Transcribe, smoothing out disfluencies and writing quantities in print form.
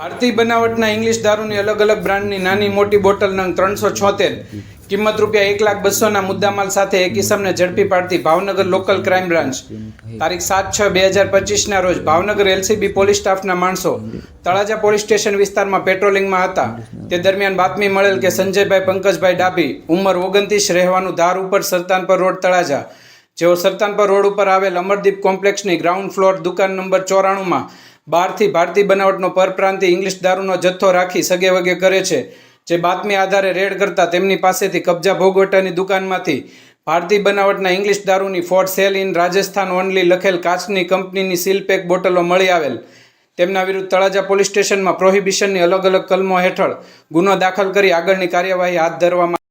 ભારતીય બનાવટના ઇંગ્લિશ દારૂની અલગ અલગ બ્રાન્ડની નાની મોટી બોટલ નંગ 376 કિંમત ₹1,02,000ના મુદ્દામાલ સાથે એક ઇસમને ઝડપી પાડતી ભાવનગર લોકલ ક્રાઇમ બ્રાન્ચ તારીખ 7/6/2025ના રોજ ભાવનગર એલસીબી પોલીસ સ્ટાફના માણસો તળાજા પોલીસ સ્ટેશન વિસ્તારમાં પેટ્રોલિંગમાં હતા તે દરમિયાન બાતમી મળેલ કે સંજયભાઈ પંકજભાઈ ડાભી ઉંમર 29 રહેવાનું ધાર ઉપર સરતાનપર રોડ તળાજા જેઓ સરતાનપર રોડ ઉપર આવેલ અમરદીપ કોમ્પ્લેક્સની ગ્રાઉન્ડ ફ્લોર દુકાન નંબર 94માં બહારથી ભારતીય બનાવટનો પરપ્રાંતીય ઇંગ્લિશ દારૂનો જથ્થો રાખી સગે વગે કરે છે જે બાતમી આધારે રેડ કરતા તેમની પાસેથી કબજા ભોગવટાની દુકાનમાંથી ભારતીય બનાવટના ઇંગ્લિશ દારૂની for sale in Rajasthan only લખેલ કાચની કંપનીની સીલ પેક બોટલો મળી આવેલ તેમના વિરુદ્ધ તળાજા પોલીસ સ્ટેશનમાં પ્રોહિબિશનની અલગ અલગ કલમો હેઠળ ગુનો દાખલ કરી આગળની કાર્યવાહી હાથ ધરવામાં